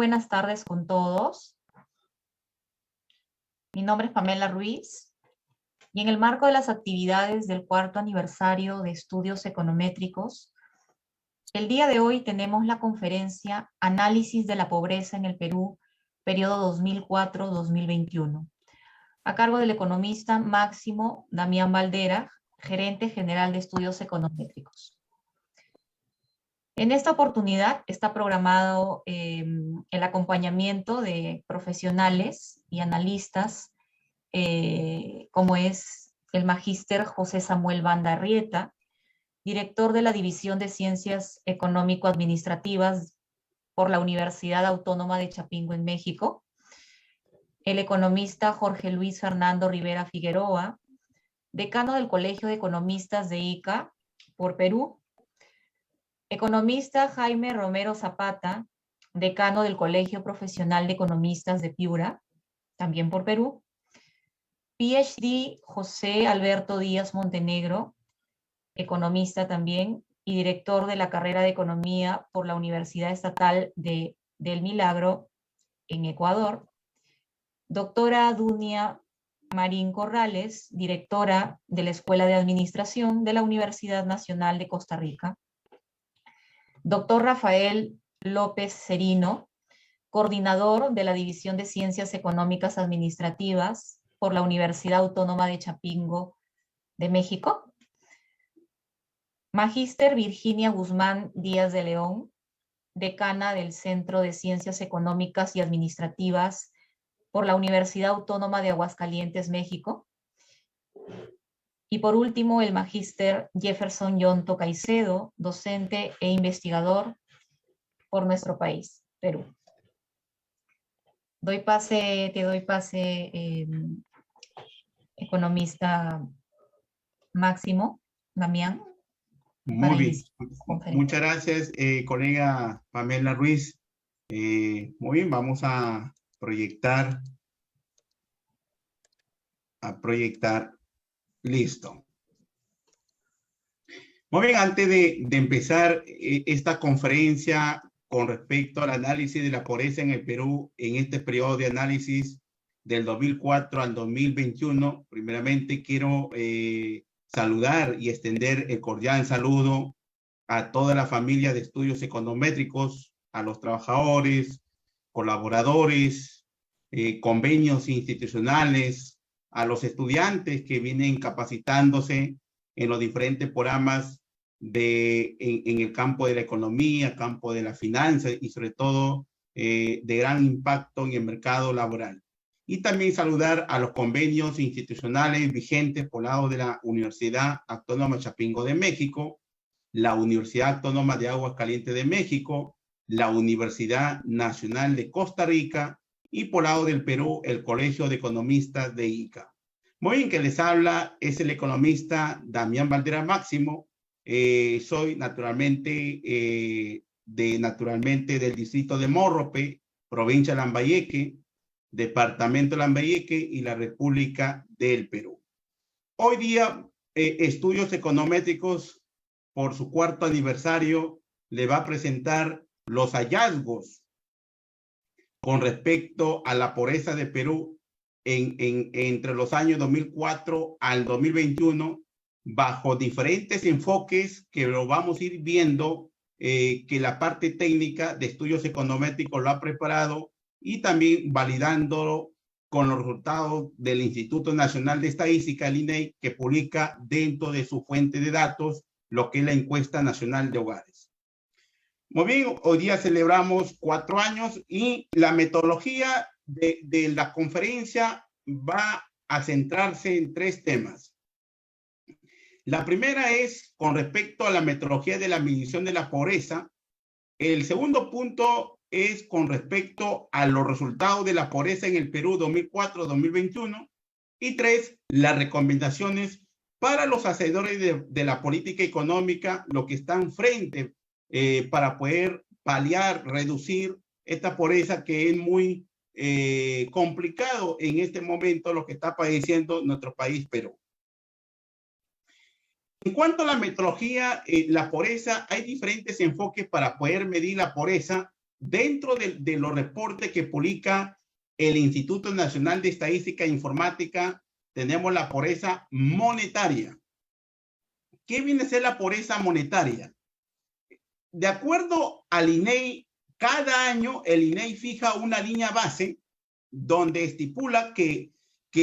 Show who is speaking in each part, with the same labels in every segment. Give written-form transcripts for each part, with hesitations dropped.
Speaker 1: buenas tardes con todos. Mi nombre es Pamela Ruiz y en el marco de las actividades del cuarto aniversario de estudios econométricos, el día de hoy tenemos la conferencia Análisis de la pobreza en el Perú, periodo 2004-2021, a cargo del economista Máximo Damián Valderas, gerente general de estudios econométricos. En esta oportunidad está programado el acompañamiento de profesionales y analistas, como es el magíster José Samuel Banda Arrieta, director de la División de Ciencias Económico-Administrativas por la Universidad Autónoma de Chapingo en México, el economista Jorge Luis Fernando Rivera Figueroa, decano del Colegio de Economistas de Ica por Perú, economista Jaime Romero Zapata, decano del Colegio Profesional de Economistas de Piura, también por Perú, PhD José Alberto Díaz Montenegro, economista también, y director de la carrera de Economía por la Universidad Estatal del Milagro en Ecuador, doctora Dunia Marín Corrales, directora de la Escuela de Administración de la Universidad Nacional de Costa Rica, doctor Rafael López Cerino, coordinador de la División de Ciencias Económicas Administrativas por la Universidad Autónoma de Chapingo de México, magíster Virginia Guzmán Díaz de León, decana del Centro de Ciencias Económicas y Administrativas por la Universidad Autónoma de Aguascalientes, México, y por último, el magíster Jefferson Yonto Caicedo, docente e investigador por nuestro país, Perú. Te doy pase, economista Máximo Damián.
Speaker 2: Muy bien. Muchas gracias, colega Pamela Ruiz. Muy bien, vamos a proyectar. Listo. Muy bien, antes de empezar esta conferencia con respecto al análisis de la pobreza en el Perú en este periodo de análisis del 2004 al 2021, primeramente quiero saludar y extender el cordial saludo a toda la familia de estudios econométricos, a los trabajadores, colaboradores, convenios institucionales, a los estudiantes que vienen capacitándose en los diferentes programas en el campo de la economía, campo de la finanza y sobre todo de gran impacto en el mercado laboral. Y también saludar a los convenios institucionales vigentes por lado de la Universidad Autónoma Chapingo de México, la Universidad Autónoma de Aguascalientes de México, la Universidad Nacional de Costa Rica y por lado del Perú, el Colegio de Economistas de Ica. Muy bien, que les habla es el economista Damián Valderas Máximo. Soy naturalmente del distrito de Morrope, provincia de Lambayeque, departamento de Lambayeque y la República del Perú. Hoy día, Estudios Econométricos, por su cuarto aniversario, le va a presentar los hallazgos con respecto a la pobreza de Perú entre los años 2004 al 2021, bajo diferentes enfoques que lo vamos a ir viendo, que la parte técnica de estudios econométricos lo ha preparado y también validándolo con los resultados del Instituto Nacional de Estadística, el INEI, que publica dentro de su fuente de datos lo que es la encuesta nacional de hogares. Muy bien, hoy día celebramos 4 años y la metodología de la conferencia va a centrarse en 3 temas. La primera es con respecto a la metodología de la medición de la pobreza. El segundo punto es con respecto a los resultados de la pobreza en el Perú 2004-2021. Y 3, las recomendaciones para los hacedores de la política económica, lo que están frente para poder paliar, reducir esta pobreza que es muy complicado en este momento lo que está padeciendo nuestro país Perú. En cuanto a la metodología, la pobreza, hay diferentes enfoques para poder medir la pobreza dentro de los reportes que publica el Instituto Nacional de Estadística e Informática, tenemos la pobreza monetaria. ¿Qué viene a ser la pobreza monetaria? De acuerdo al INEI, cada año el INEI fija una línea base donde estipula que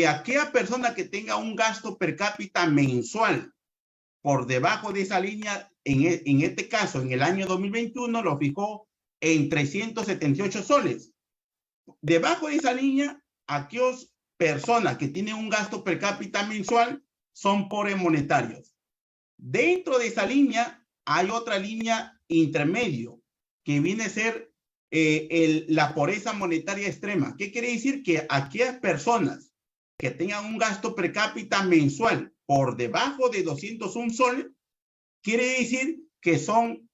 Speaker 2: aquella persona que tenga un gasto per cápita mensual por debajo de esa línea, en este caso, en el año 2021, lo fijó en 378 soles. Debajo de esa línea, aquellas personas que tienen un gasto per cápita mensual son pobres monetarios. Dentro de esa línea hay otra línea intermedio que viene a ser la pobreza monetaria extrema. ¿Qué quiere decir? Que aquellas personas que tengan un gasto per cápita mensual por debajo de 201 soles, quiere decir que son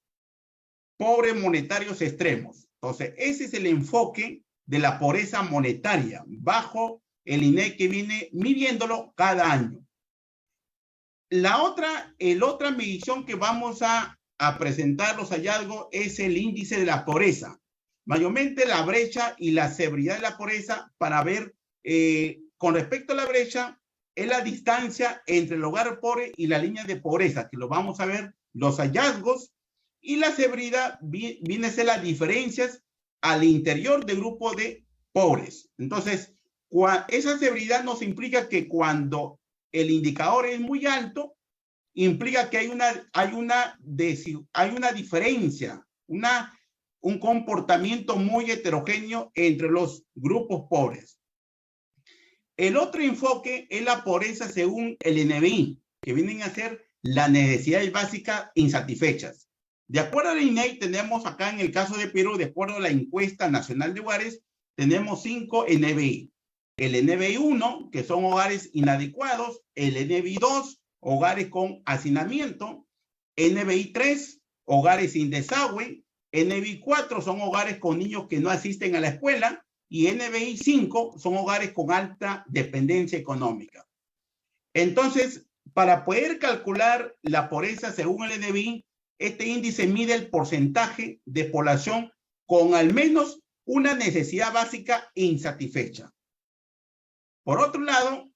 Speaker 2: pobres monetarios extremos. Entonces, ese es el enfoque de la pobreza monetaria bajo el INEI, que viene midiéndolo cada año. La otra medición que vamos a presentar los hallazgos es el índice de la pobreza. Mayormente la brecha y la severidad de la pobreza, para ver, con respecto a la brecha, es la distancia entre el hogar pobre y la línea de pobreza, que lo vamos a ver los hallazgos, y la severidad viene a ser las diferencias al interior del grupo de pobres. Entonces, esa severidad nos implica que cuando el indicador es muy alto, implica que hay una diferencia, un comportamiento muy heterogéneo entre los grupos pobres. El otro enfoque es la pobreza según el NBI, que vienen a ser las necesidades básicas insatisfechas. De acuerdo al INEI, tenemos acá en el caso de Perú, de acuerdo a la encuesta nacional de hogares, tenemos 5 NBI. El NBI 1, que son hogares inadecuados; el NBI 2, hogares con hacinamiento; NBI 3, hogares sin desagüe; NBI 4 son hogares con niños que no asisten a la escuela; y NBI 5 son hogares con alta dependencia económica. Entonces, para poder calcular la pobreza según el NBI, este índice mide el porcentaje de población con al menos una necesidad básica insatisfecha. Por otro lado,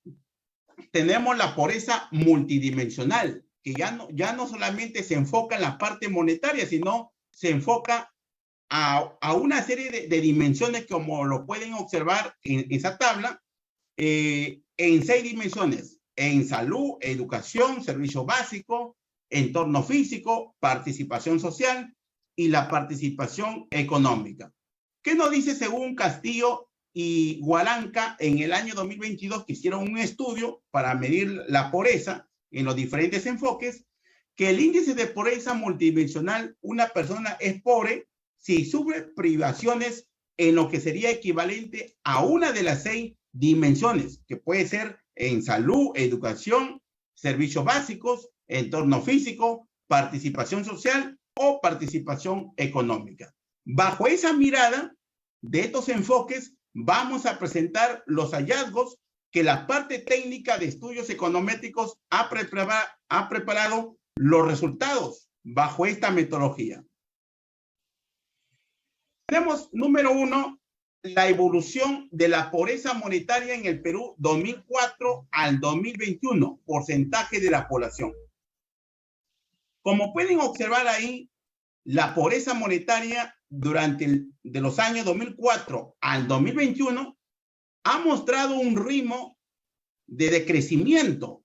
Speaker 2: tenemos la pobreza multidimensional, que ya no solamente se enfoca en la parte monetaria, sino se enfoca a una serie de dimensiones, como lo pueden observar en esa tabla, en 6 dimensiones: en salud, educación, servicio básico, entorno físico, participación social y la participación económica. ¿Qué nos dice según Castillo y Gualanca en el año 2022, que hicieron un estudio para medir la pobreza en los diferentes enfoques? Que el índice de pobreza multidimensional, una persona es pobre si sufre privaciones en lo que sería equivalente a una de las 6 dimensiones, que puede ser en salud, educación, servicios básicos, entorno físico, participación social o participación económica. Bajo esa mirada de estos enfoques, vamos a presentar los hallazgos que la parte técnica de estudios econométricos ha preparado los resultados bajo esta metodología. Tenemos, número 1, la evolución de la pobreza monetaria en el Perú 2004 al 2021, porcentaje de la población. Como pueden observar ahí, la pobreza monetaria durante de los años 2004 al 2021 ha mostrado un ritmo de decrecimiento.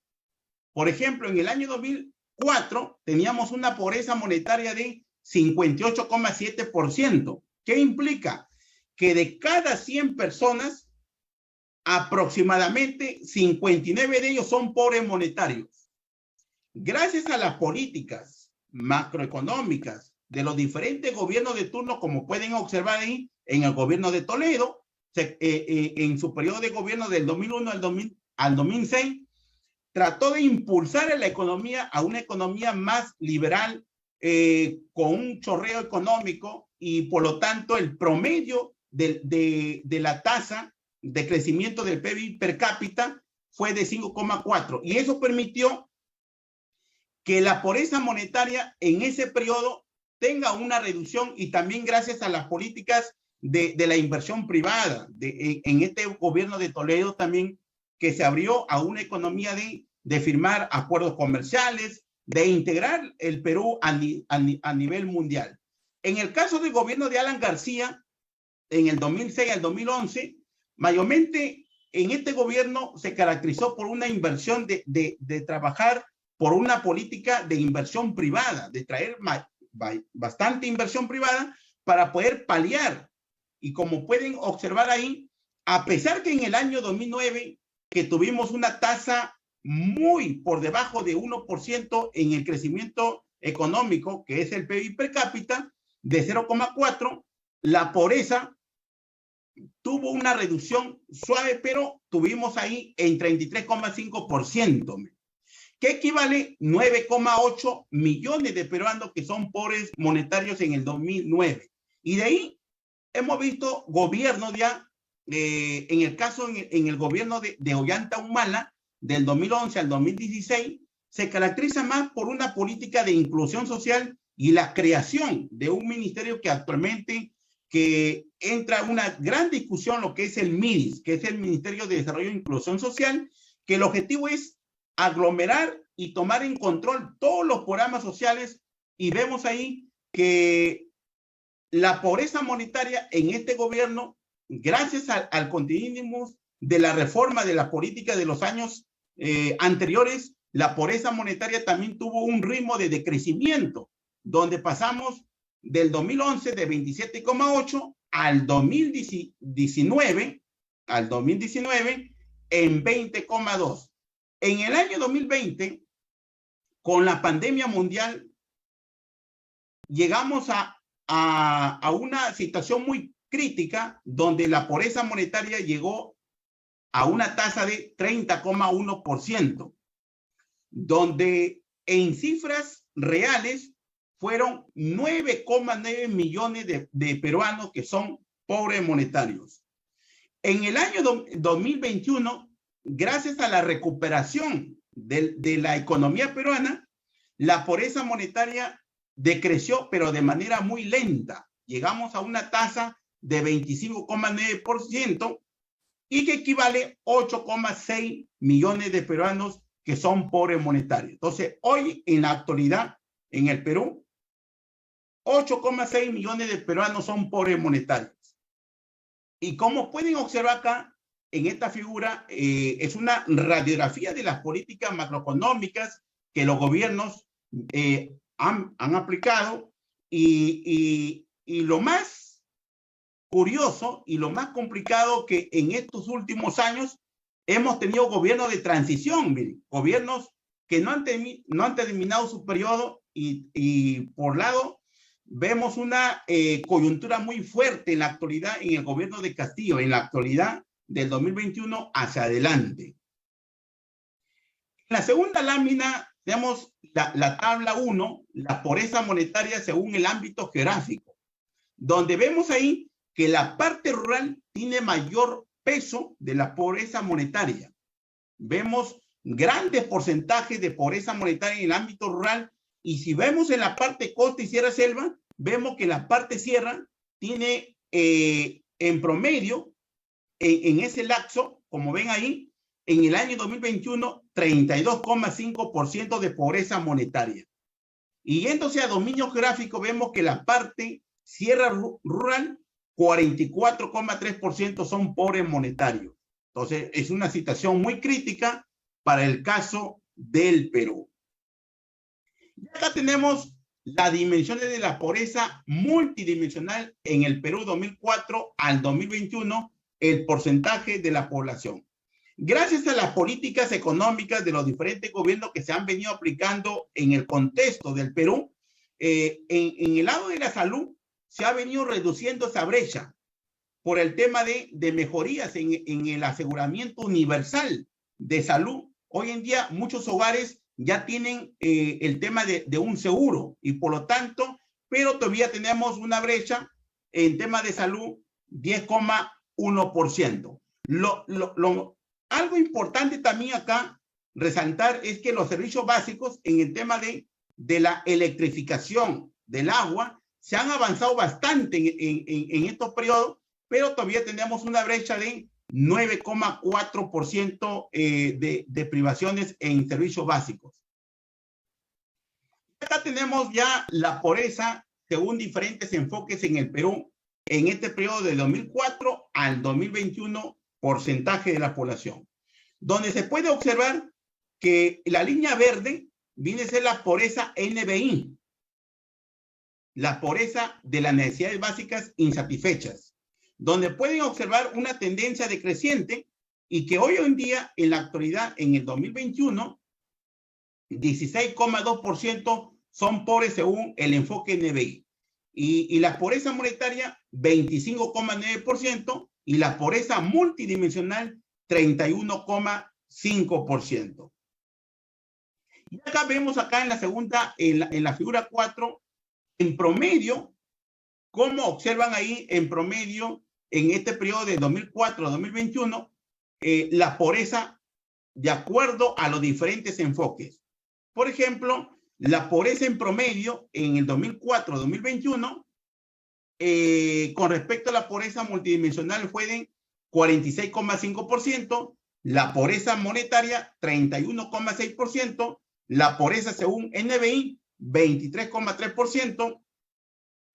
Speaker 2: Por ejemplo, en el año 2004 teníamos una pobreza monetaria de 58,7%. ¿Qué implica? Que de cada 100 personas, aproximadamente 59 de ellos son pobres monetarios. Gracias a las políticas macroeconómicas de los diferentes gobiernos de turno, como pueden observar ahí, en el gobierno de Toledo, en su periodo de gobierno del 2001 al 2006, trató de impulsar a la economía a una economía más liberal, con un chorreo económico, y por lo tanto el promedio de la tasa de crecimiento del PIB per cápita fue de 5,4, y eso permitió que la pobreza monetaria en ese periodo tenga una reducción y también gracias a las políticas de la inversión privada, en este gobierno de Toledo también, que se abrió a una economía de firmar acuerdos comerciales, de integrar el Perú a nivel mundial. En el caso del gobierno de Alan García, en el 2006 al 2011, mayormente en este gobierno se caracterizó por una inversión de trabajar por una política de inversión privada, de traer bastante inversión privada para poder paliar. Y como pueden observar ahí, a pesar que en el año 2009, que tuvimos una tasa muy por debajo de 1% en el crecimiento económico, que es el PIB per cápita, de 0,4, la pobreza tuvo una reducción suave, pero tuvimos ahí en 33,5%, que equivale 9,8 millones de peruanos que son pobres monetarios en el 2009. Y de ahí hemos visto gobiernos ya, en el caso, en el gobierno de Ollanta Humala, del 2011 al 2016, se caracteriza más por una política de inclusión social y la creación de un ministerio que actualmente que entra una gran discusión, lo que es el MIDIS, que es el Ministerio de Desarrollo e Inclusión Social, que el objetivo es aglomerar y tomar en control todos los programas sociales, y vemos ahí que la pobreza monetaria en este gobierno, gracias al continuismo de la reforma de la política de los años anteriores, la pobreza monetaria también tuvo un ritmo de decrecimiento, donde pasamos del 2011 de 27,8 al 2019 en 20,2. En el año 2020, con la pandemia mundial, llegamos a una situación muy crítica donde la pobreza monetaria llegó a una tasa de 30,1%, donde en cifras reales fueron 9,9 millones de peruanos que son pobres monetarios. En el año 2021, gracias a la recuperación de la economía peruana, la pobreza monetaria decreció, pero de manera muy lenta. Llegamos a una tasa de 25,9% y que equivale a 8,6 millones de peruanos que son pobres monetarios. Entonces, hoy en la actualidad, en el Perú, 8,6 millones de peruanos son pobres monetarios. Y como pueden observar acá, en esta figura, es una radiografía de las políticas macroeconómicas que los gobiernos han aplicado, y lo más curioso y lo más complicado que en estos últimos años hemos tenido gobiernos de transición, miren, gobiernos que no han terminado su periodo, y por lado vemos una coyuntura muy fuerte en la actualidad en el gobierno de Castillo, en la actualidad del 2021 hacia adelante. En la segunda lámina tenemos la tabla 1, la pobreza monetaria según el ámbito geográfico, donde vemos ahí que la parte rural tiene mayor peso de la pobreza monetaria. Vemos grandes porcentajes de pobreza monetaria en el ámbito rural, y si vemos en la parte costa y sierra selva, vemos que la parte sierra tiene en promedio, en ese lapso, como ven ahí, en el año 2021, 32,5% de pobreza monetaria. Y yéndose a dominio geográfico, vemos que la parte sierra rural, 44,3% son pobres monetarios. Entonces, es una situación muy crítica para el caso del Perú. Y acá tenemos las dimensiones de la pobreza multidimensional en el Perú 2004 al 2021, el porcentaje de la población. Gracias a las políticas económicas de los diferentes gobiernos que se han venido aplicando en el contexto del Perú, en el lado de la salud se ha venido reduciendo esa brecha por el tema de mejorías en el aseguramiento universal de salud. Hoy en día muchos hogares ya tienen el tema de un seguro, y por lo tanto, pero todavía tenemos una brecha en tema de salud 10,1%. Algo importante también acá resaltar es que los servicios básicos en el tema de la electrificación, del agua, se han avanzado bastante en estos periodos, pero todavía tenemos una brecha de 9,4% de privaciones en servicios básicos. Acá tenemos ya la pobreza según diferentes enfoques en el Perú en este periodo de 2004 al 2021, porcentaje de la población, donde se puede observar que la línea verde viene a ser la pobreza NBI, la pobreza de las necesidades básicas insatisfechas, donde pueden observar una tendencia decreciente y que hoy en día, en la actualidad, en el 2021, 16,2% son pobres según el enfoque NBI. Y la pobreza monetaria, 25,9%, y la pobreza multidimensional, 31,5%. Y acá vemos acá en la segunda, en la figura 4, en promedio, cómo observan ahí en promedio, en este periodo de 2004 a 2021, la pobreza de acuerdo a los diferentes enfoques. Por ejemplo, la pobreza en promedio en el 2004-2021, con respecto a la pobreza multidimensional fue de 46,5%, la pobreza monetaria 31,6%, la pobreza según NBI 23,3%,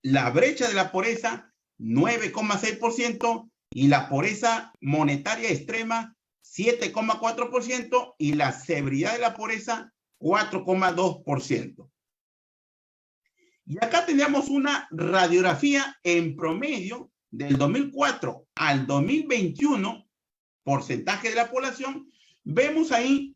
Speaker 2: la brecha de la pobreza 9,6% y la pobreza monetaria extrema 7,4% y la severidad de la pobreza 4,2%. Y acá tenemos una radiografía en promedio del 2004 al 2021, porcentaje de la población. Vemos ahí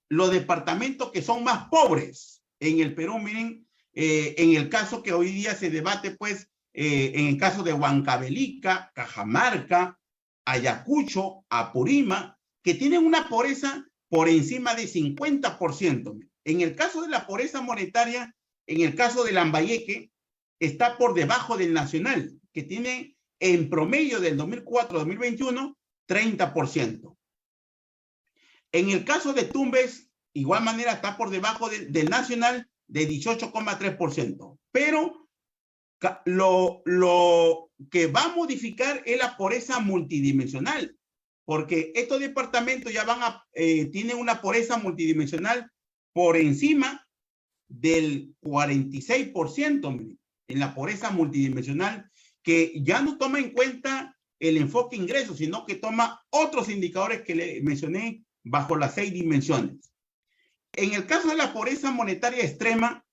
Speaker 2: los departamentos que son más pobres en el Perú. Miren, en el caso que hoy día se debate, pues, en el caso de Huancavelica, Cajamarca, Ayacucho, Apurímac, que tienen una pobreza por encima de 50%. En el caso de la pobreza monetaria, en el caso de Lambayeque, está por debajo del nacional, que tiene en promedio del 2004 a 2021, 30%. En el caso de Tumbes, igual manera está por debajo del nacional de 18,3%. Pero lo que va a modificar es la pobreza multidimensional, porque estos departamentos ya tienen una pobreza multidimensional por encima del 46% en la pobreza multidimensional, que ya no toma en cuenta el enfoque ingreso, sino que toma otros indicadores que le mencioné bajo las 6 dimensiones. En el caso de la pobreza monetaria extrema,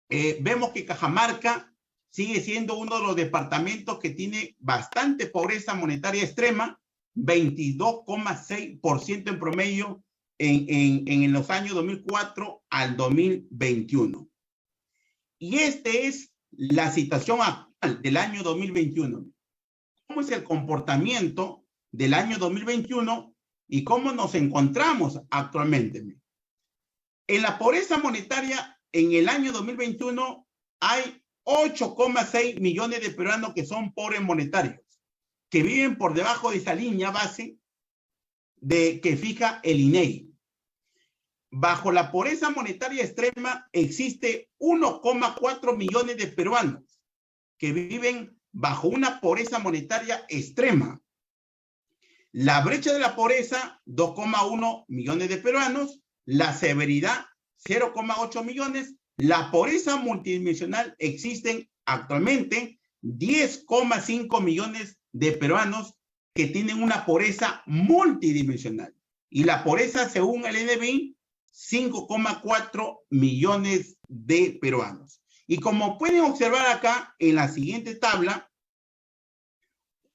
Speaker 2: vemos que Cajamarca sigue siendo uno de los departamentos que tiene bastante pobreza monetaria extrema, 22,6% en promedio en los años 2004 al 2021. Y esta es la situación actual del año 2021. ¿Cómo es el comportamiento del año 2021 y cómo nos encontramos actualmente? En la pobreza monetaria, en el año 2021, hay 8,6 millones de peruanos que son pobres monetarios, que viven por debajo de esa línea base que fija el INEGI. Bajo la pobreza monetaria extrema existe 1,4 millones de peruanos que viven bajo una pobreza monetaria extrema. La brecha de la pobreza, 2,1 millones de peruanos. La severidad, 0,8 millones. La pobreza multidimensional, existen actualmente 10,5 millones de peruanos que tienen una pobreza multidimensional. Y la pobreza, según el NBI, 5,4 millones de peruanos. Y como pueden observar acá en la siguiente tabla,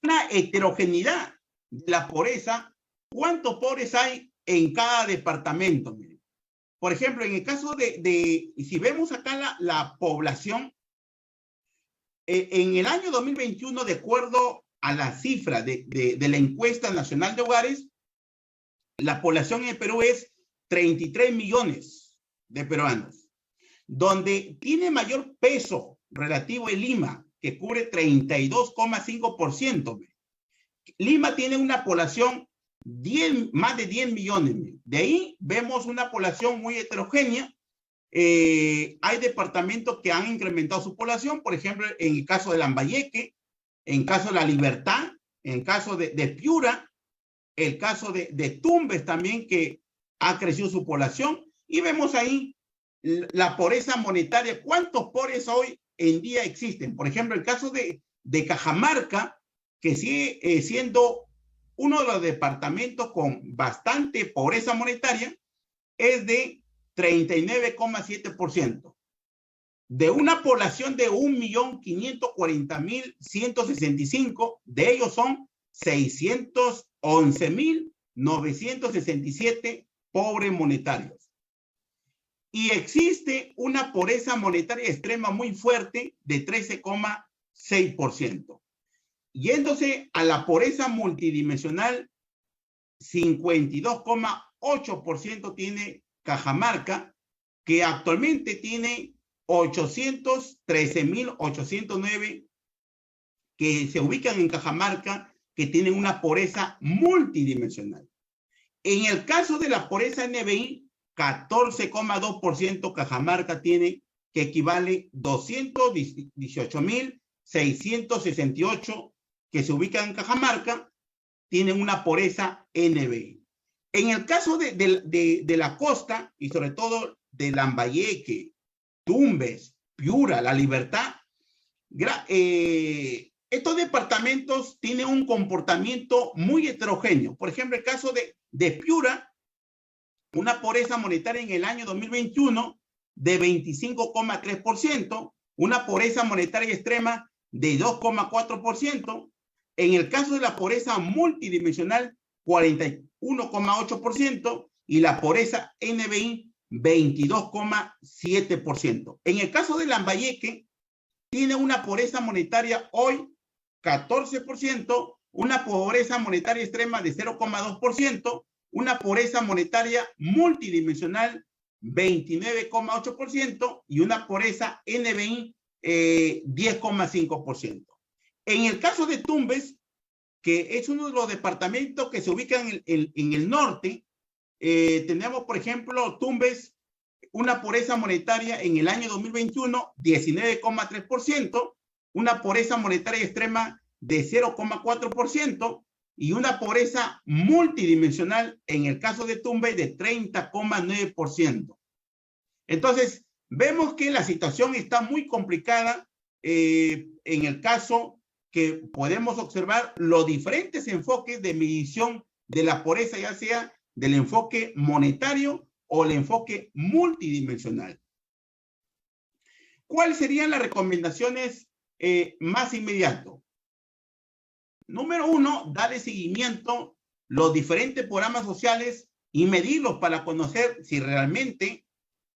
Speaker 2: una heterogeneidad de la pobreza, ¿cuántos pobres hay en cada departamento? Miren. Por ejemplo, en el caso si vemos acá la población, en el año 2021, de acuerdo a la cifra de la encuesta nacional de hogares, la población en el Perú es 33 millones de peruanos, donde tiene mayor peso relativo en Lima, que cubre 32,5%. Lima tiene una población más de 10 millones. De ahí vemos una población muy heterogénea, Hay departamentos que han incrementado su población, por ejemplo, en el caso de Lambayeque, en el caso de La Libertad, en el caso de Piura, el caso de Tumbes también, que ha crecido su población. Y vemos ahí la pobreza monetaria. ¿Cuántos pobres hoy en día existen? Por ejemplo, el caso de Cajamarca, que sigue siendo uno de los departamentos con bastante pobreza monetaria, es de 39,7%. De una población de 1.540.165, de ellos son 611.967 pobres monetarios. Y existe una pobreza monetaria extrema muy fuerte de 13,6%. Yéndose a la pobreza multidimensional, 52,8% tiene Cajamarca, que actualmente tiene 813.809 que se ubican en Cajamarca, que tienen una pobreza multidimensional. En el caso de la pobreza NBI, 14,2% Cajamarca tiene, que equivale 218.668 que se ubican en Cajamarca, tienen una pobreza NBI. En el caso de la costa, y sobre todo de Lambayeque, Tumbes, Piura, La Libertad, estos departamentos tienen un comportamiento muy heterogéneo. Por ejemplo, el caso de Piura, una pobreza monetaria en el año 2021 de 25,3%, una pobreza monetaria extrema de 2,4%. En el caso de la pobreza multidimensional, 41,8%, y la pobreza NBI, 22,7%. En el caso de Lambayeque, tiene una pobreza monetaria hoy 14%, una pobreza monetaria extrema de 0,2%, una pobreza monetaria multidimensional 29,8% y una pobreza NBI 10,5%. En el caso de Tumbes, que es uno de los departamentos que se ubican en el norte, tenemos, por ejemplo, Tumbes, una pobreza monetaria en el año 2021, 19,3%, una pobreza monetaria extrema de 0,4% y una pobreza multidimensional en el caso de Tumbes de 30,9%. Entonces, vemos que la situación está muy complicada en el caso que podemos observar los diferentes enfoques de medición de la pobreza, ya sea del enfoque monetario o el enfoque multidimensional. ¿Cuáles serían las recomendaciones más inmediatas? Número uno, darle seguimiento a los diferentes programas sociales y medirlos para conocer si realmente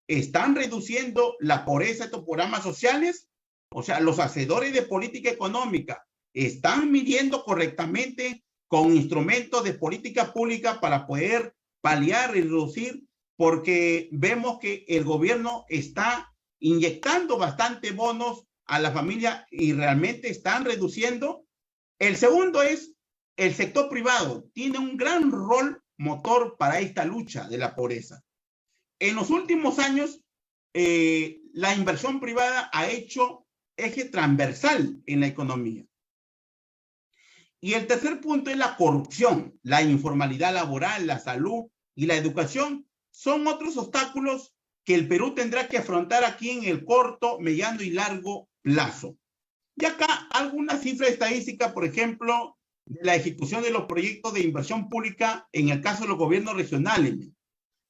Speaker 2: están reduciendo la pobreza de estos programas sociales. O sea, los hacedores de política económica están midiendo correctamente con instrumentos de política pública para poder paliar y reducir, porque vemos que el gobierno está inyectando bastante bonos a la familia y realmente están reduciendo. El segundo es el sector privado. Tiene un gran rol motor para esta lucha de la pobreza. En los últimos años, la inversión privada ha hecho eje transversal en la economía. Y el tercer punto es la corrupción, la informalidad laboral, la salud y la educación. Son otros obstáculos que el Perú tendrá que afrontar aquí en el corto, mediano y largo plazo. Y acá algunas cifras estadísticas, por ejemplo, de la ejecución de los proyectos de inversión pública en el caso de los gobiernos regionales.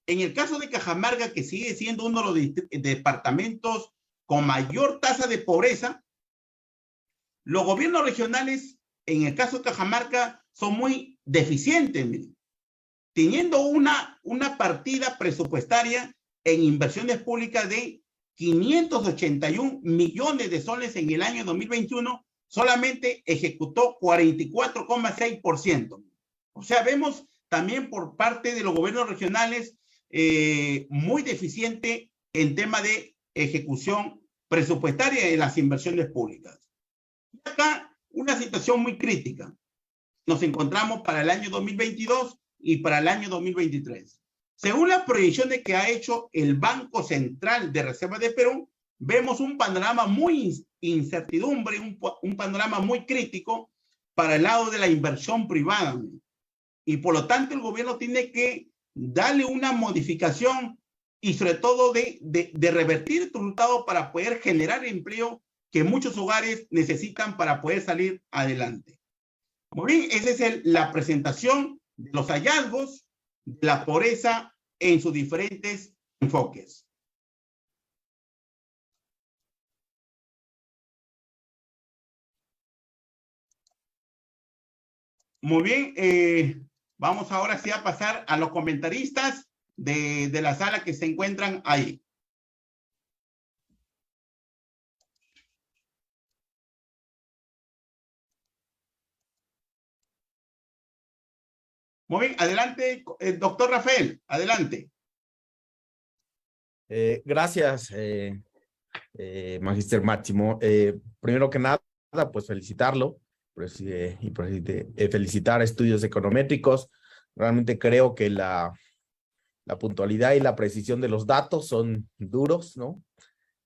Speaker 2: En el caso de Cajamarca, que sigue siendo uno de los departamentos con mayor tasa de pobreza, los gobiernos regionales, en el caso de Cajamarca, son muy deficientes, miren, teniendo una partida presupuestaria en inversiones públicas de 581 millones de soles en el año 2021, solamente ejecutó 44,6%. O sea, vemos también por parte de los gobiernos regionales muy deficiente en tema de ejecución presupuestaria de las inversiones públicas. Y acá una situación muy crítica. Nos encontramos para el año 2022 y para el año 2023. Según las proyecciones que ha hecho el Banco Central de Reserva de Perú, vemos un panorama muy incertidumbre, un panorama muy crítico para el lado de la inversión privada. Y por lo tanto el gobierno tiene que darle una modificación y sobre todo de revertir el resultado para poder generar empleo que muchos hogares necesitan para poder salir adelante. Muy bien, esa es la presentación de los hallazgos de la pobreza en sus diferentes enfoques. Muy bien, vamos ahora sí a pasar a los comentaristas de la sala que se encuentran ahí. Muy bien, adelante, doctor Rafael, adelante.
Speaker 3: Gracias, Magíster Máximo. Primero que nada, pues felicitarlo y felicitar a Estudios Econométricos. Realmente creo que la puntualidad y la precisión de los datos son duros, ¿no?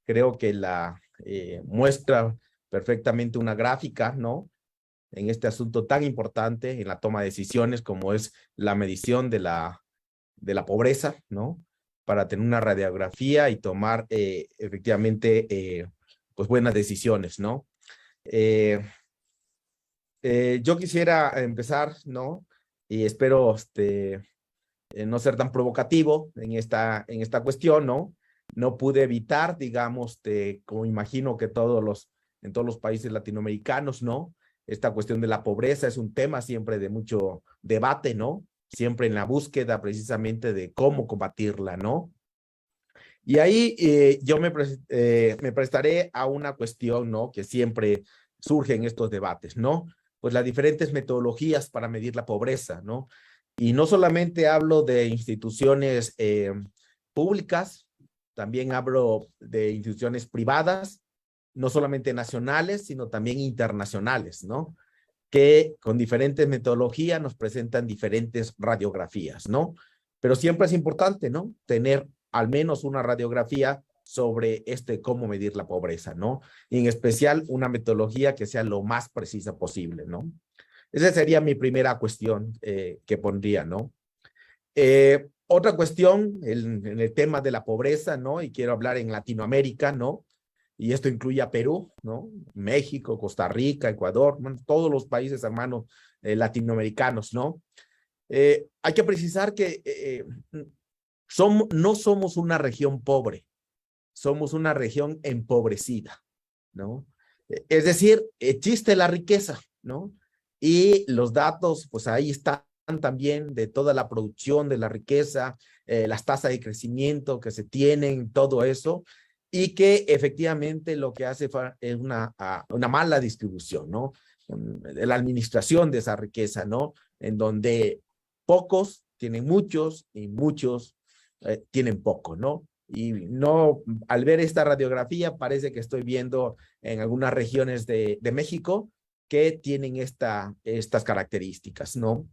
Speaker 3: Creo que muestra perfectamente una gráfica, ¿no? En este asunto tan importante en la toma de decisiones como es la medición de la pobreza, ¿no? Para tener una radiografía y tomar efectivamente pues buenas decisiones, ¿no? Yo quisiera empezar, ¿no? Y espero no ser tan provocativo en esta cuestión, ¿no? No pude evitar, digamos, como imagino que en todos los países latinoamericanos, ¿no? Esta cuestión de la pobreza es un tema siempre de mucho debate, ¿no? Siempre en la búsqueda precisamente de cómo combatirla, ¿no? Y ahí yo me prestaré a una cuestión, ¿no? Que siempre surge en estos debates, ¿no? Pues las diferentes metodologías para medir la pobreza, ¿no? Y no solamente hablo de instituciones públicas, también hablo de instituciones privadas, no solamente nacionales, sino también internacionales, ¿no? Que con diferentes metodologías nos presentan diferentes radiografías, ¿no? Pero siempre es importante, ¿no? Tener al menos una radiografía sobre cómo medir la pobreza, ¿no? Y en especial una metodología que sea lo más precisa posible, ¿no? Esa sería mi primera cuestión que pondría, ¿no? Otra cuestión en el tema de la pobreza, ¿no? Y quiero hablar en Latinoamérica, ¿no? Y esto incluye a Perú, ¿no? México, Costa Rica, Ecuador, bueno, todos los países hermanos latinoamericanos, ¿no? Hay que precisar que no somos una región pobre, somos una región empobrecida, ¿no? Es decir, existe la riqueza, ¿no? Y los datos, pues ahí están también de toda la producción de la riqueza, las tasas de crecimiento que se tienen, todo eso, y que efectivamente lo que hace es una mala distribución, ¿no? La administración de esa riqueza, ¿no? En donde pocos tienen muchos y muchos tienen poco, ¿no? Y no, al ver esta radiografía parece que estoy viendo en algunas regiones de México que tienen estas características, ¿no?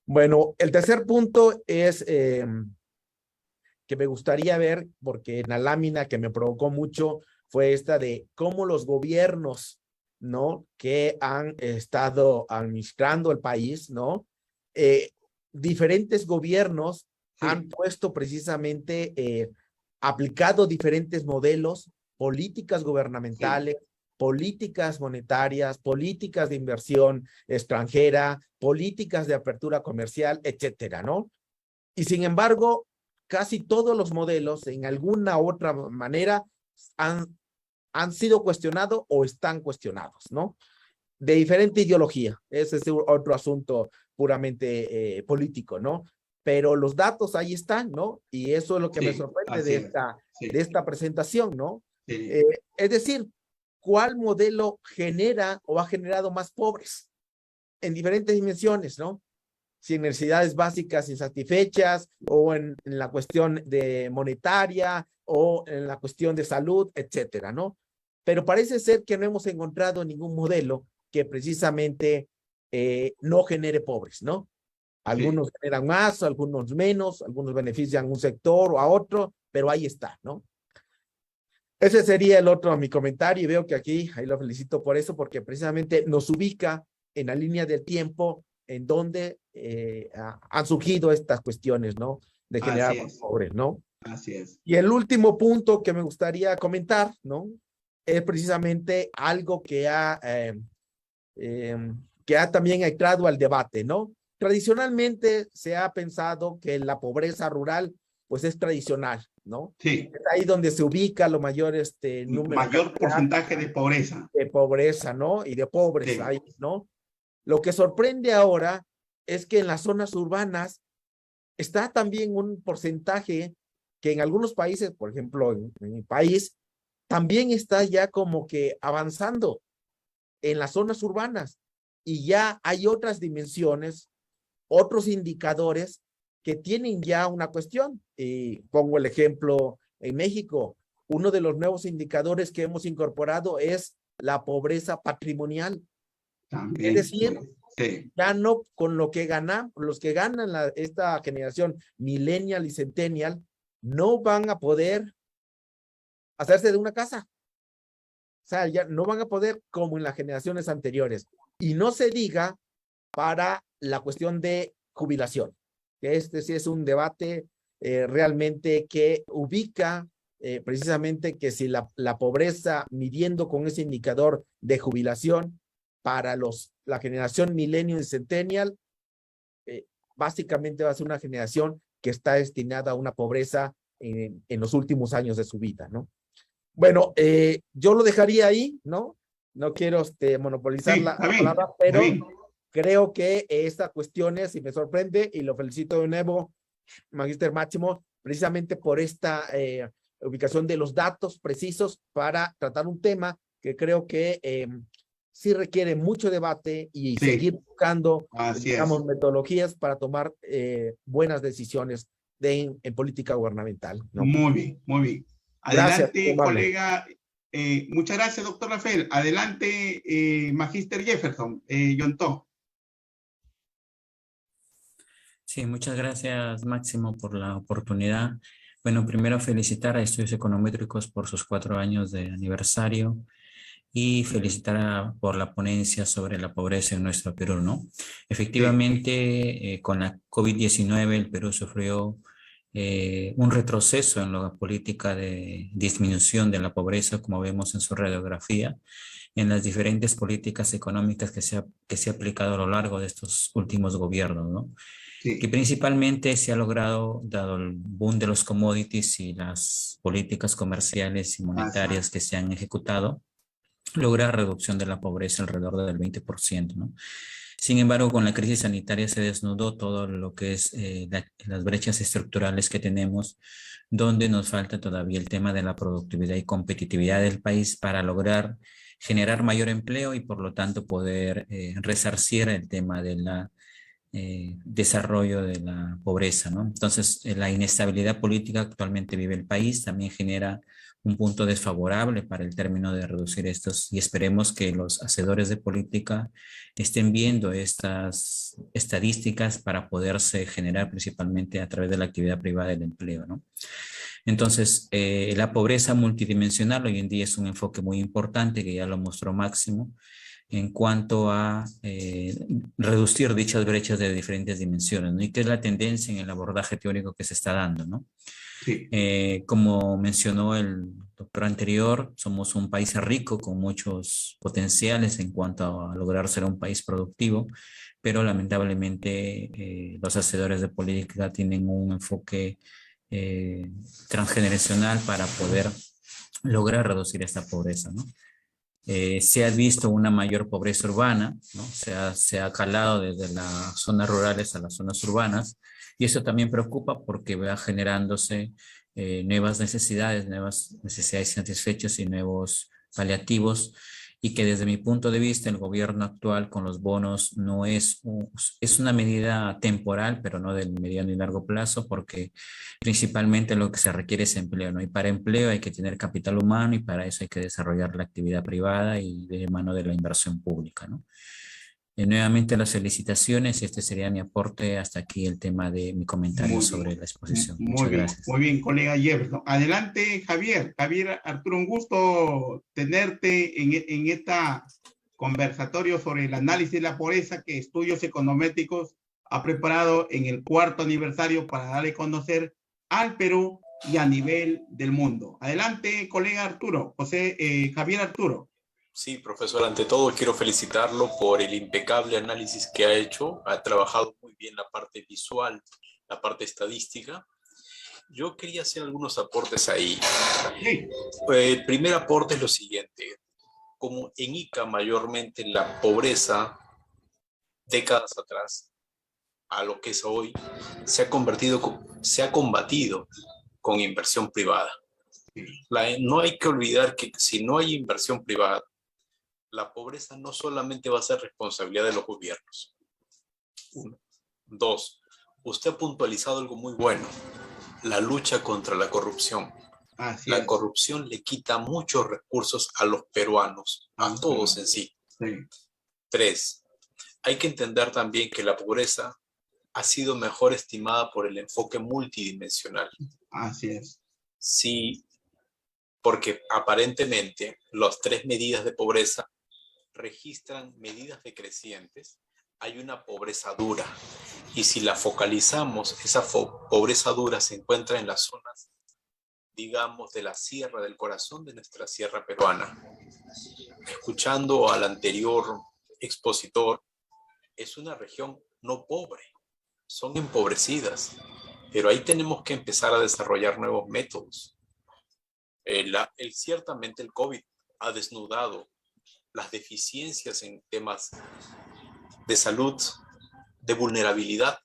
Speaker 3: Bueno, el tercer punto es que me gustaría ver, porque en la lámina que me provocó mucho fue esta de cómo los gobiernos, ¿no? Que han estado administrando el país, ¿no? Diferentes gobiernos han puesto precisamente, aplicado diferentes modelos, políticas gubernamentales, políticas monetarias, políticas de inversión extranjera, políticas de apertura comercial, etcétera, ¿no? Y sin embargo, casi todos los modelos, en alguna u otra manera, han sido cuestionados o están cuestionados, ¿no? De diferente ideología. Ese es otro asunto puramente político, ¿no? Pero los datos ahí están, ¿no? Y eso es lo que me sorprende de esta presentación, ¿no? Es decir, ¿cuál modelo genera o ha generado más pobres en diferentes dimensiones, ¿no? Si en necesidades básicas insatisfechas o en la cuestión de monetaria o en la cuestión de salud, etcétera, ¿no? Pero parece ser que no hemos encontrado ningún modelo que precisamente no genere pobres, ¿no? Algunos generan más, algunos menos, algunos benefician a un sector o a otro, pero ahí está, ¿no? Ese sería el otro, mi comentario, y veo que aquí, ahí lo felicito por eso, porque precisamente nos ubica en la línea del tiempo en donde han surgido estas cuestiones, ¿no? De generar más pobres, ¿no?
Speaker 2: Así es.
Speaker 3: Y el último punto que me gustaría comentar, ¿no? Es precisamente algo que ha también entrado al debate, ¿no? Tradicionalmente se ha pensado que la pobreza rural, pues es tradicional, ¿no?
Speaker 2: Sí.
Speaker 3: Es ahí donde se ubica lo mayor número.
Speaker 2: Mayor porcentaje de pobreza.
Speaker 3: De pobreza, ¿no? Y de pobres,
Speaker 2: Sí.
Speaker 3: ahí, ¿no? Lo que sorprende ahora es que en las zonas urbanas está también un porcentaje que en algunos países, por ejemplo, en mi país, también está ya como que avanzando en las zonas urbanas y ya hay otras dimensiones, otros indicadores que tienen ya una cuestión. Y pongo el ejemplo en México. Uno de los nuevos indicadores que hemos incorporado es la pobreza patrimonial.
Speaker 2: También,
Speaker 3: Es decir,
Speaker 2: sí.
Speaker 3: ya no con lo que ganan, los que ganan esta generación millennial y centennial, no van a poder hacerse de una casa. O sea, ya no van a poder como en las generaciones anteriores. Y no se diga para la cuestión de jubilación. Este sí es un debate realmente que ubica precisamente que si la pobreza midiendo con ese indicador de jubilación para la generación millennial y centennial, básicamente va a ser una generación que está destinada a una pobreza en los últimos años de su vida, ¿no? Bueno, yo lo dejaría ahí, ¿no? No quiero monopolizar la palabra, pero creo que estas cuestiones, y me sorprende, y lo felicito de nuevo, Magíster Máximo, precisamente por esta ubicación de los datos precisos para tratar un tema que creo que sí requiere mucho debate y seguir buscando, digamos, metodologías para tomar buenas decisiones en política gubernamental, ¿no?
Speaker 2: Muy bien, muy bien. Adelante,
Speaker 3: gracias,
Speaker 2: colega. Muchas gracias, doctor Rafael. Adelante, Magíster Jefferson, Yontó.
Speaker 4: Sí, muchas gracias, Máximo, por la oportunidad. Bueno, primero felicitar a Estudios Econométricos por sus 4 años de aniversario y felicitar por la ponencia sobre la pobreza en nuestro Perú, ¿no? Efectivamente, con la COVID-19 el Perú sufrió un retroceso en la política de disminución de la pobreza, como vemos en su radiografía, en las diferentes políticas económicas que se ha aplicado a lo largo de estos últimos gobiernos, ¿no? Que principalmente se ha logrado, dado el boom de los commodities y las políticas comerciales y monetarias que se han ejecutado, lograr reducción de la pobreza alrededor del 20%, ¿no? Sin embargo, con la crisis sanitaria se desnudó todo lo que es las brechas estructurales que tenemos, donde nos falta todavía el tema de la productividad y competitividad del país para lograr generar mayor empleo y por lo tanto poder resarcir el tema de la desarrollo de la pobreza, ¿no? Entonces, la inestabilidad política actualmente vive el país también genera un punto desfavorable para el término de reducir estos, y esperemos que los hacedores de política estén viendo estas estadísticas para poderse generar principalmente a través de la actividad privada del empleo, ¿no? Entonces, la pobreza multidimensional hoy en día es un enfoque muy importante que ya lo mostró Máximo, en cuanto a reducir dichas brechas de diferentes dimensiones, ¿no? Y qué es la tendencia en el abordaje teórico que se está dando, ¿no?
Speaker 2: Sí.
Speaker 4: Como mencionó el doctor anterior, somos un país rico con muchos potenciales en cuanto a lograr ser un país productivo, pero lamentablemente los hacedores de política tienen un enfoque transgeneracional para poder lograr reducir esta pobreza, ¿no? Se ha visto una mayor pobreza urbana, ¿no? Se ha calado desde las zonas rurales a las zonas urbanas, y eso también preocupa porque va generándose nuevas necesidades insatisfechas y nuevos paliativos, y que desde mi punto de vista el gobierno actual con los bonos no es una medida temporal, pero no del mediano y largo plazo, porque principalmente lo que se requiere es empleo, ¿no? Y para empleo hay que tener capital humano y para eso hay que desarrollar la actividad privada y de mano de la inversión pública, ¿no? Nuevamente las felicitaciones. Este sería mi aporte. Hasta aquí el tema de mi comentario
Speaker 2: Muy
Speaker 4: sobre
Speaker 2: bien.
Speaker 4: la exposición.
Speaker 2: Muy
Speaker 4: Muchas
Speaker 2: bien,
Speaker 4: gracias.
Speaker 2: muy bien, colega Jefferson. Adelante, Javier. Javier Arturo, un gusto tenerte en esta conversatorio sobre el análisis de la pobreza que Estudios Econométricos ha preparado en el 4º aniversario para darle a conocer al Perú y a nivel del mundo. Adelante, colega Arturo, Javier Arturo.
Speaker 5: Sí, profesor, ante todo quiero felicitarlo por el impecable análisis que ha hecho. Ha trabajado muy bien la parte visual, la parte estadística. Yo quería hacer algunos aportes ahí.
Speaker 2: Sí.
Speaker 5: El primer aporte es lo siguiente. Como en Ica mayormente la pobreza, décadas atrás, a lo que es hoy, se ha combatido con inversión privada. No hay que olvidar que si no hay inversión privada, la pobreza no solamente va a ser responsabilidad de los gobiernos. 1. 2. Usted ha puntualizado algo muy bueno, la lucha contra la corrupción. La corrupción le quita muchos recursos a los peruanos, a todos en sí. 3. Hay que entender también que la pobreza ha sido mejor estimada por el enfoque multidimensional.
Speaker 2: Así es.
Speaker 5: Sí, porque aparentemente las 3 medidas de pobreza registran medidas decrecientes, hay una pobreza dura. Y si la focalizamos, esa pobreza dura se encuentra en las zonas, digamos, de la sierra, del corazón de nuestra sierra peruana. Escuchando al anterior expositor, es una región no pobre, son empobrecidas, pero ahí tenemos que empezar a desarrollar nuevos métodos. Ciertamente el COVID ha desnudado las deficiencias en temas de salud, de vulnerabilidad.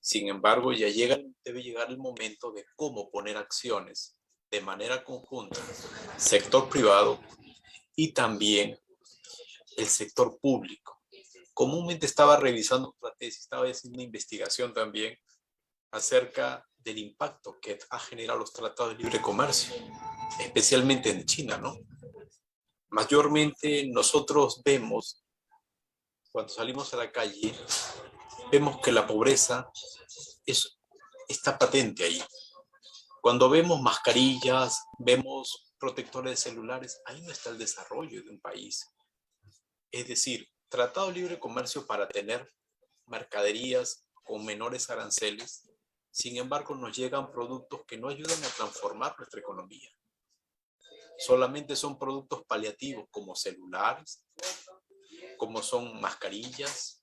Speaker 5: Sin embargo, debe llegar el momento de cómo poner acciones de manera conjunta, sector privado y también el sector público. Comúnmente estaba revisando otra tesis, estaba haciendo una investigación también acerca del impacto que ha generado los tratados de libre comercio, especialmente en China, ¿no? Mayormente nosotros vemos, cuando salimos a la calle, vemos que la pobreza está patente ahí. Cuando vemos mascarillas, vemos protectores de celulares, ahí no está el desarrollo de un país. Es decir, tratado de libre comercio para tener mercaderías con menores aranceles, sin embargo nos llegan productos que no ayudan a transformar nuestra economía. Solamente son productos paliativos como celulares, como son mascarillas,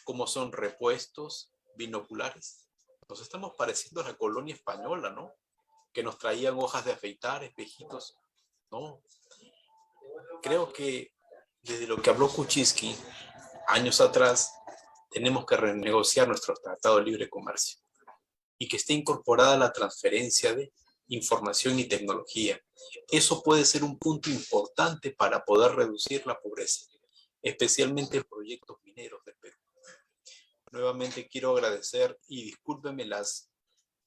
Speaker 5: como son repuestos, binoculares. Nos estamos pareciendo a la colonia española, ¿no? Que nos traían hojas de afeitar, espejitos. No. Creo que desde lo que habló Kuczynski años atrás, tenemos que renegociar nuestro tratado de libre comercio y que esté incorporada la transferencia de información y tecnología. Eso puede ser un punto importante para poder reducir la pobreza, especialmente en proyectos mineros del Perú. Nuevamente quiero agradecer y discúlpenme las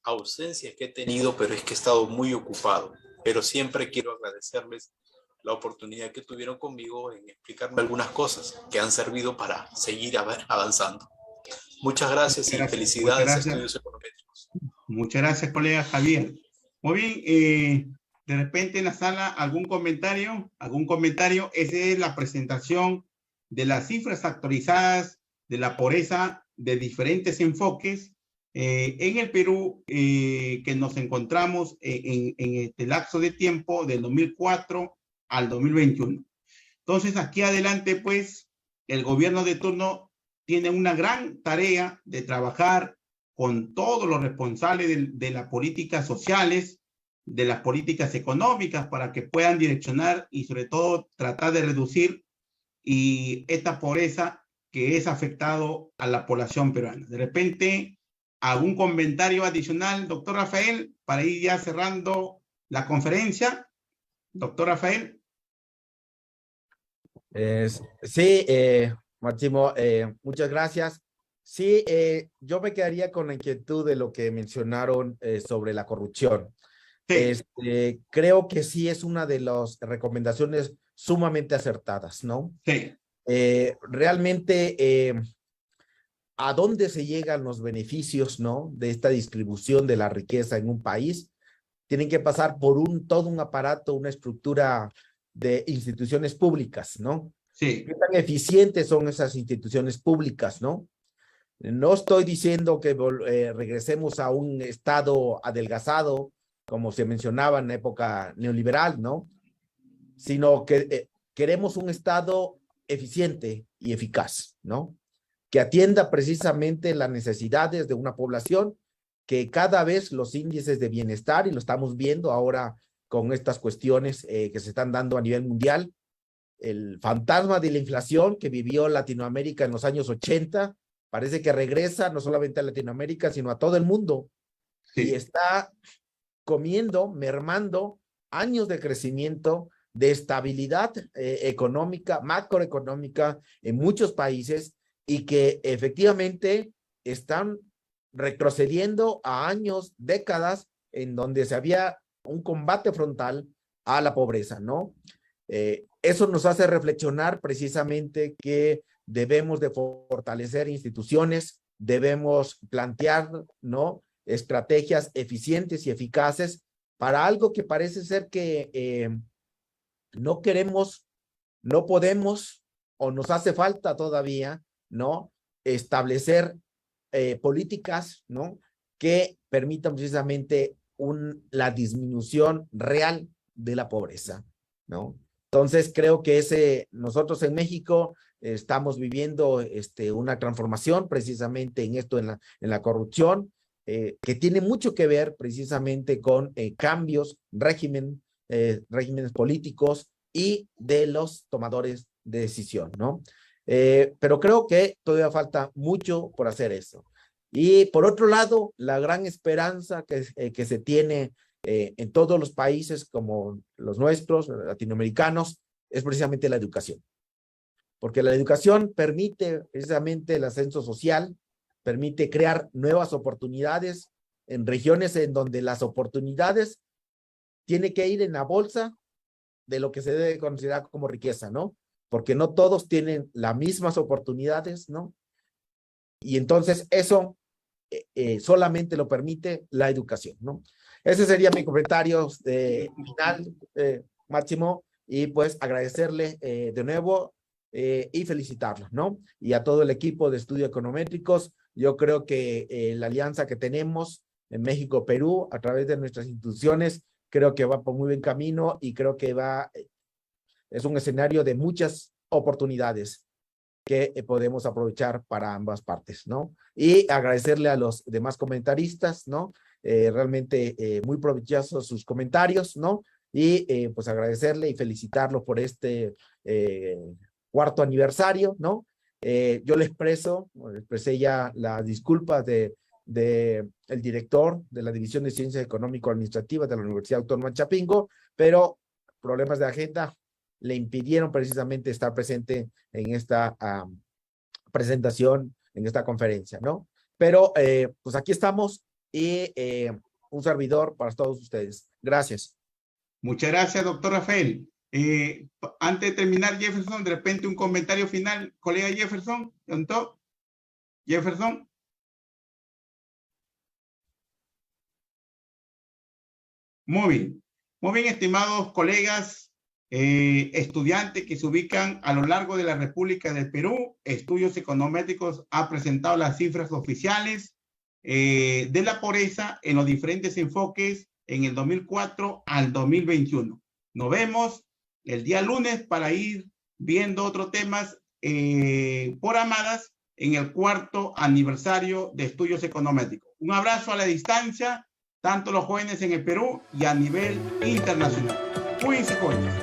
Speaker 5: ausencias que he tenido, pero es que he estado muy ocupado. Pero siempre quiero agradecerles la oportunidad que tuvieron conmigo en explicarme algunas cosas que han servido para seguir avanzando. Muchas gracias y felicidades a Estudios Econométricos.
Speaker 2: Muchas gracias, colega Javier. Muy bien, de repente en la sala, ¿algún comentario? Esa es la presentación de las cifras actualizadas de la pobreza de diferentes enfoques en el Perú que nos encontramos en este lapso de tiempo del 2004 al 2021. Entonces, aquí adelante, pues, el gobierno de turno tiene una gran tarea de trabajar con todos los responsables de las políticas sociales, de las políticas económicas, para que puedan direccionar y sobre todo tratar de reducir esta pobreza que es afectado a la población peruana. De repente, ¿algún comentario adicional, doctor Rafael, para ir ya cerrando la conferencia? Doctor Rafael.
Speaker 3: Sí, Máximo, muchas gracias. Sí, yo me quedaría con la inquietud de lo que mencionaron sobre la corrupción.
Speaker 2: Sí.
Speaker 3: Creo que sí es una de las recomendaciones sumamente acertadas, ¿no?
Speaker 2: Sí.
Speaker 3: realmente a dónde se llegan los beneficios, ¿no?, de esta distribución de la riqueza en un país. Tienen que pasar por todo un aparato, una estructura de instituciones públicas, ¿no?
Speaker 2: Sí.
Speaker 3: ¿Qué tan eficientes son esas instituciones públicas, no? No estoy diciendo que regresemos a un estado adelgazado, como se mencionaba en la época neoliberal, ¿no? Sino que queremos un estado eficiente y eficaz, ¿no? Que atienda precisamente las necesidades de una población, que cada vez los índices de bienestar, y lo estamos viendo ahora con estas cuestiones que se están dando a nivel mundial, el fantasma de la inflación que vivió Latinoamérica en los años 80, parece que regresa no solamente a Latinoamérica, sino a todo el mundo. Sí. Y está comiendo, mermando años de crecimiento, de estabilidad económica, macroeconómica en muchos países, y que efectivamente están retrocediendo a años, décadas, en donde se había un combate frontal a la pobreza, ¿no? Eso nos hace reflexionar precisamente que debemos de fortalecer instituciones, debemos plantear, ¿no?, estrategias eficientes y eficaces para algo que parece ser que no queremos, no podemos, o nos hace falta todavía, ¿no?, establecer políticas, ¿no?, que permitan precisamente la disminución real de la pobreza, ¿no? Entonces creo que nosotros en México estamos viviendo una transformación precisamente en esto, en la corrupción, que tiene mucho que ver precisamente con cambios, regímenes políticos y de los tomadores de decisión, ¿no? Pero creo que todavía falta mucho por hacer eso. Y por otro lado, la gran esperanza que se tiene en todos los países como los nuestros, latinoamericanos, es precisamente la educación. Porque la educación permite precisamente el ascenso social, permite crear nuevas oportunidades en regiones en donde las oportunidades tienen que ir en la bolsa de lo que se debe considerar como riqueza, ¿no? Porque no todos tienen las mismas oportunidades, ¿no? Y entonces eso solamente lo permite la educación, ¿no? Ese sería mi comentario final, Máximo, y pues agradecerle de nuevo y felicitarlo, ¿no? Y a todo el equipo de estudios econométricos. Yo creo que la alianza que tenemos en México-Perú a través de nuestras instituciones, creo que va por muy buen camino, y creo que es un escenario de muchas oportunidades que podemos aprovechar para ambas partes, ¿no? Y agradecerle a los demás comentaristas, ¿no? Realmente muy provechosos sus comentarios, ¿no? Y pues agradecerle y felicitarlo por este cuarto aniversario, ¿no? Yo le expresé ya las disculpas de el director de la División de Ciencias Económico-Administrativas de la Universidad Autónoma de Chapingo, pero problemas de agenda le impidieron precisamente estar presente en esta presentación, en esta conferencia, ¿no? Pero pues aquí estamos, y un servidor para todos ustedes. Gracias.
Speaker 2: Muchas gracias, doctor Rafael. Antes de terminar, Jefferson, de repente un comentario final, colega Jefferson, ¿doctor? Jefferson. Muy bien, estimados colegas, estudiantes que se ubican a lo largo de la República del Perú. Estudios Econométricos ha presentado las cifras oficiales de la pobreza en los diferentes enfoques en el 2004 al 2021. Nos vemos el día lunes para ir viendo otros temas programadas en el cuarto aniversario de Estudios Econométricos. Un abrazo a la distancia, tanto los jóvenes en el Perú y a nivel internacional. Cuídense, jóvenes.